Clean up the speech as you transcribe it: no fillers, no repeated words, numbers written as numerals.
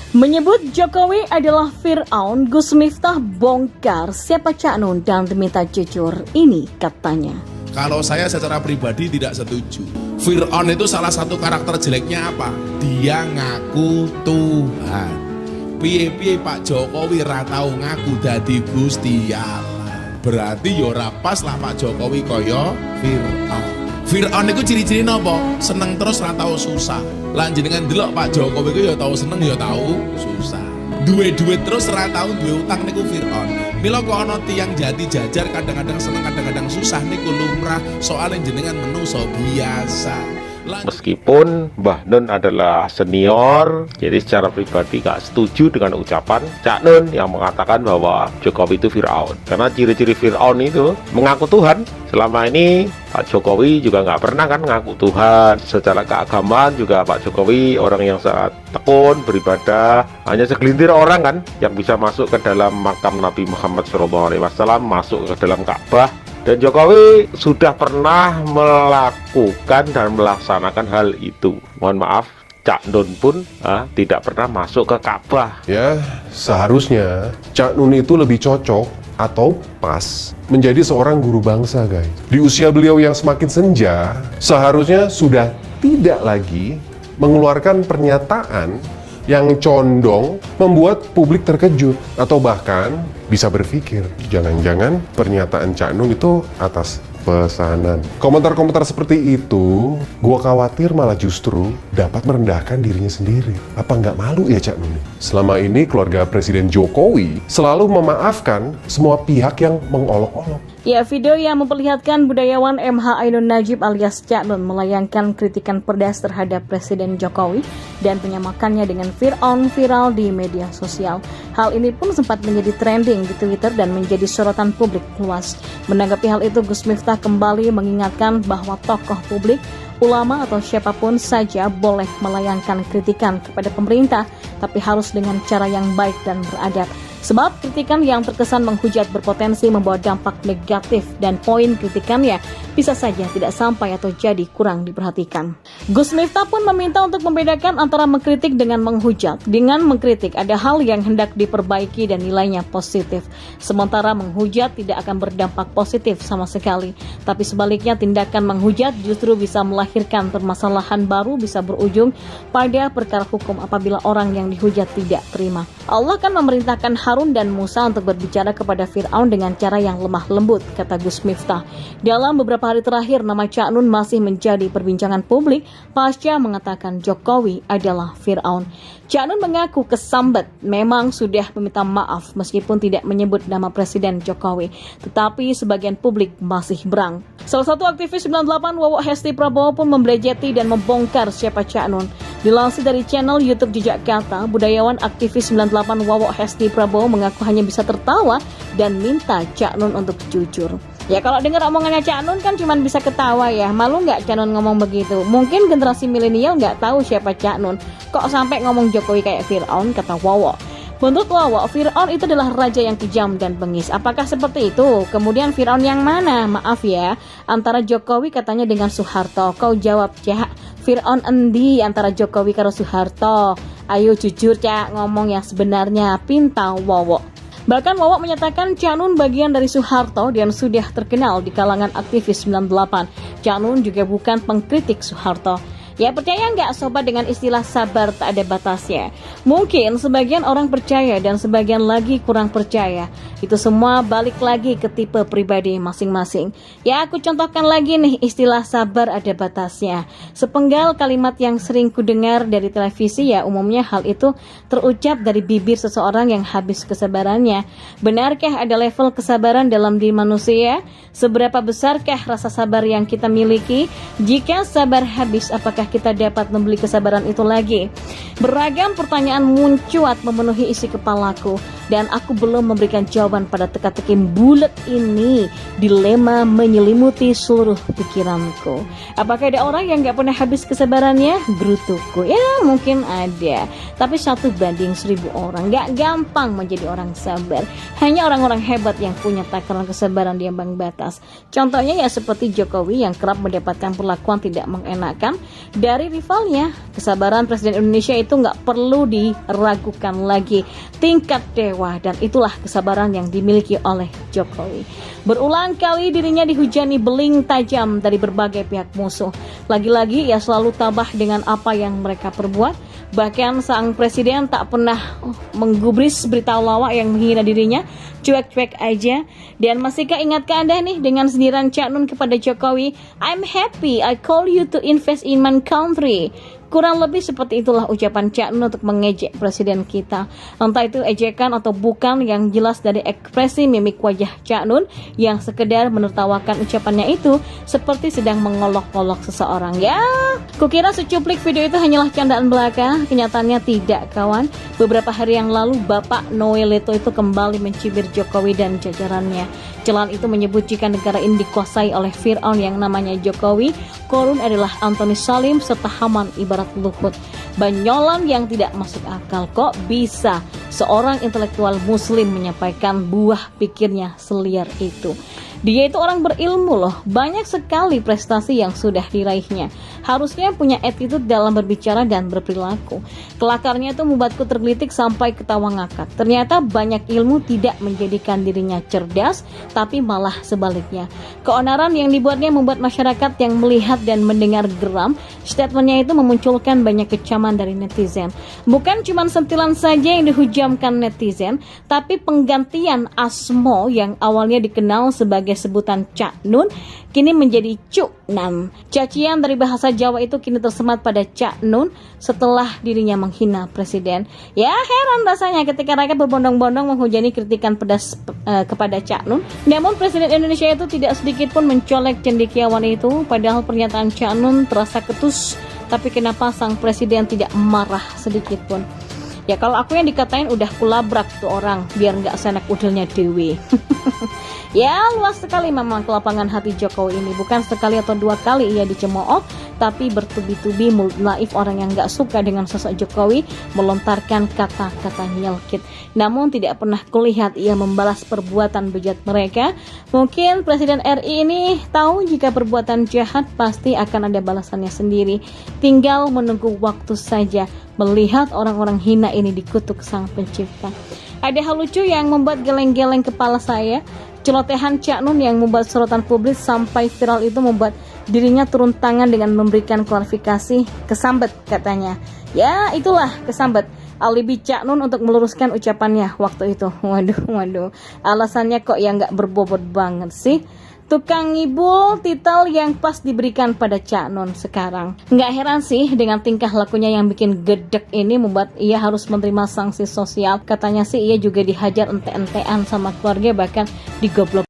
Menyebut Jokowi adalah Fir'aun, Gus Miftah bongkar siapa Cak Nun dan diminta jujur. Ini katanya. Kalau saya secara pribadi tidak setuju. Fir'aun itu salah satu karakter jeleknya apa? Dia ngaku Tuhan. Piye-piye Pak Jokowi ra tau ngaku dadi Gusti Allah. Berarti ya ora pas lah Pak Jokowi kaya Fir'aun. Fir'aun itu ciri-ciri napa? Seneng terus ra tau susah. Lan jenengan delok Pak Jokowi ku ya tau seneng ya tau susah. Duwe-duwe terus ra tau duwe utang niku Fir'aun. Mila kok ana tiyang jati jajar kadang-kadang seneng kadang-kadang susah niku lumrah, soalnya jenengan menungso biasa. Meskipun Mbah Nun adalah senior, jadi secara pribadi gak setuju dengan ucapan Cak Nun yang mengatakan bahwa Jokowi itu Fir'aun. Karena ciri-ciri Fir'aun itu mengaku Tuhan. Selama ini Pak Jokowi juga gak pernah kan ngaku Tuhan. Secara keagamaan juga Pak Jokowi orang yang sangat tekun, beribadah. Hanya segelintir orang kan yang bisa masuk ke dalam makam Nabi Muhammad SAW, masuk ke dalam Ka'bah. Dan Jokowi sudah pernah melakukan dan melaksanakan hal itu. Mohon maaf, Cak Nun pun tidak pernah masuk ke Ka'bah. Ya, seharusnya Cak Nun itu lebih cocok atau pas menjadi seorang guru bangsa, guys. Di usia beliau yang semakin senja, seharusnya sudah tidak lagi mengeluarkan pernyataan yang condong membuat publik terkejut atau bahkan bisa berpikir jangan-jangan pernyataan Cak Nun itu atas pesanan. Komentar-komentar seperti itu gua khawatir malah justru dapat merendahkan dirinya sendiri. Apa nggak malu ya Cak Nun? Selama ini keluarga Presiden Jokowi selalu memaafkan semua pihak yang mengolok-olok. Ya, video yang memperlihatkan budayawan MH Ainun Najib alias Cak Nun melayangkan kritikan pedas terhadap Presiden Jokowi dan menyamakannya dengan Fir'aun viral di media sosial. Hal ini pun sempat menjadi trending di Twitter dan menjadi sorotan publik luas. Menanggapi hal itu, Gus Miftah kembali mengingatkan bahwa tokoh publik, ulama atau siapapun saja boleh melayangkan kritikan kepada pemerintah, tapi harus dengan cara yang baik dan beradab. Sebab kritikan yang terkesan menghujat berpotensi membawa dampak negatif dan poin kritikannya bisa saja tidak sampai atau jadi kurang diperhatikan. Gus Miftah pun meminta untuk membedakan antara mengkritik dengan menghujat. Dengan mengkritik ada hal yang hendak diperbaiki dan nilainya positif. Sementara menghujat tidak akan berdampak positif sama sekali. Tapi sebaliknya tindakan menghujat justru bisa melahirkan permasalahan baru, bisa berujung pada perkara hukum apabila orang yang dihujat tidak terima. Allah kan memerintahkan Harun dan Musa untuk berbicara kepada Fir'aun dengan cara yang lemah lembut, kata Gus Miftah. Dalam beberapa hari terakhir, nama Cak Nun masih menjadi perbincangan publik pasca mengatakan Jokowi adalah Fir'aun. Cak Nun mengaku kesambet, memang sudah meminta maaf meskipun tidak menyebut nama Presiden Jokowi, tetapi sebagian publik masih berang. Salah satu aktivis 98 Wawok Hesti Prabowo pun membelejeti dan membongkar siapa Cak Nun. Dilansir dari channel YouTube Jejak Kata, budayawan aktivis 98 Wawok Hesti Prabowo mengaku hanya bisa tertawa dan minta Cak Nun untuk jujur. Ya kalau dengar omongannya Cak Nun kan cuma bisa ketawa ya. Malu nggak Cak Nun ngomong begitu? Mungkin generasi milenial nggak tahu siapa Cak Nun. Kok sampai ngomong Jokowi kayak Fir'aun, kata Wawok. Menurut Wawok, Fir'aun itu adalah raja yang kejam dan bengis. Apakah seperti itu? Kemudian Fir'aun yang mana? Maaf ya, antara Jokowi katanya dengan Soeharto. Kau jawab, Cak. Fir'aun endi antara Jokowi karo Soeharto? Ayo jujur Cak, ngomong yang sebenarnya, pinta Wawok. Bahkan Wawok menyatakan Cak Nun bagian dari Soeharto dan sudah terkenal di kalangan aktivis 98. Cak Nun juga bukan pengkritik Soeharto. Ya percaya nggak sobat dengan istilah sabar tak ada batasnya? Mungkin sebagian orang percaya dan sebagian lagi kurang percaya. Itu semua balik lagi ke tipe pribadi masing-masing. Ya aku contohkan lagi nih istilah sabar ada batasnya. Sepenggal kalimat yang sering kudengar dari televisi ya umumnya hal itu terucap dari bibir seseorang yang habis kesabarannya. Benarkah ada level kesabaran dalam diri manusia? Seberapa besarkah rasa sabar yang kita miliki? Jika sabar habis, apakah kita dapat membeli kesabaran itu lagi? Beragam pertanyaan mencuat memenuhi isi kepalaku. dan aku belum memberikan jawaban pada teka-teki bulat ini. Dilema menyelimuti seluruh pikiranku. Apakah ada orang yang gak pernah habis kesabarannya? Gerutuku, ya mungkin ada, tapi 1:1000 orang. Gak gampang menjadi orang sabar. Hanya orang-orang hebat yang punya takaran kesabaran di ambang batas. Contohnya ya seperti Jokowi yang kerap mendapatkan perlakuan tidak mengenakan dari rivalnya. Kesabaran Presiden Indonesia itu nggak perlu diragukan lagi, tingkat dewa, dan itulah kesabaran yang dimiliki oleh Jokowi. Berulang kali dirinya dihujani beling tajam dari berbagai pihak musuh. Lagi-lagi ia selalu tabah dengan apa yang mereka perbuat. Bahkan sang presiden tak pernah menggubris berita lawak yang menghina dirinya, cuek-cuek aja. Dan masihkah ingatkah Anda nih dengan sindiran Cak Nun kepada Jokowi, I'm happy I call you to invest in my country. Kurang lebih seperti itulah ucapan Cak Nun untuk mengejek presiden kita. Entah itu ejekan atau bukan, yang jelas dari ekspresi mimik wajah Cak Nun yang sekedar menertawakan ucapannya itu seperti sedang mengolok-olok seseorang. Ya, kukira secuplik video itu hanyalah candaan belaka. Kenyataannya tidak, kawan. Beberapa hari yang lalu Bapak Noel Leto itu kembali mencibir Jokowi dan jajarannya. Celaan itu menyebut jika negara ini dikuasai oleh Fir'aun yang namanya Jokowi, Korun adalah Antoni Salim serta Haman ibarat Luhut. Banyolan yang tidak masuk akal. Kok bisa seorang intelektual muslim menyampaikan buah pikirnya seliar itu? Dia itu orang berilmu loh, banyak sekali prestasi yang sudah diraihnya. Harusnya punya attitude dalam berbicara dan berperilaku. Kelakarnya itu membuatku tergelitik sampai ketawa ngakak. Ternyata banyak ilmu tidak menjadikan dirinya cerdas, tapi malah sebaliknya. Keonaran yang dibuatnya membuat masyarakat yang melihat dan mendengar geram. Statementnya itu memunculkan banyak kecaman dari netizen. Bukan cuma sentilan saja yang dihujamkan netizen, tapi penggantian asmo yang awalnya dikenal sebagai sebutan Cak Nun kini menjadi Cuk Nam. Cacian dari bahasa Jawa itu kini tersemat pada Cak Nun setelah dirinya menghina presiden. Ya heran rasanya ketika rakyat berbondong-bondong menghujani kritikan pedas kepada Cak Nun. Namun presiden Indonesia itu tidak sedikit pun mencolek cendekiawan itu, padahal pernyataan Cak Nun terasa ketus. Tapi kenapa sang presiden tidak marah sedikit pun? Ya kalau aku yang dikatain udah kulabrak tuh orang biar nggak senek udelnya dewe. Ya luas sekali memang kelapangan hati Jokowi ini. Bukan sekali atau dua kali ia dicemooh, tapi bertubi-tubi mulut naif orang yang nggak suka dengan sosok Jokowi melontarkan kata-kata nyelkit. Namun tidak pernah kulihat ia membalas perbuatan bejat mereka. Mungkin Presiden RI ini tahu jika perbuatan jahat pasti akan ada balasannya sendiri. Tinggal menunggu waktu saja melihat orang-orang hina ini dikutuk sang pencipta. Ada hal lucu yang membuat geleng-geleng kepala saya. Celotehan Cak Nun yang membuat sorotan publik sampai viral itu membuat dirinya turun tangan dengan memberikan klarifikasi. Kesambet katanya. Ya itulah kesambet. Alibi Cak Nun untuk meluruskan ucapannya waktu itu. Waduh. Alasannya kok yang gak berbobot banget sih. Tukang ngibul titel yang pas diberikan pada Cak Nun sekarang. Nggak heran sih dengan tingkah lakunya yang bikin gedek ini membuat ia harus menerima sanksi sosial. Katanya sih ia juga dihajar ente-entean sama keluarga, bahkan digoblok.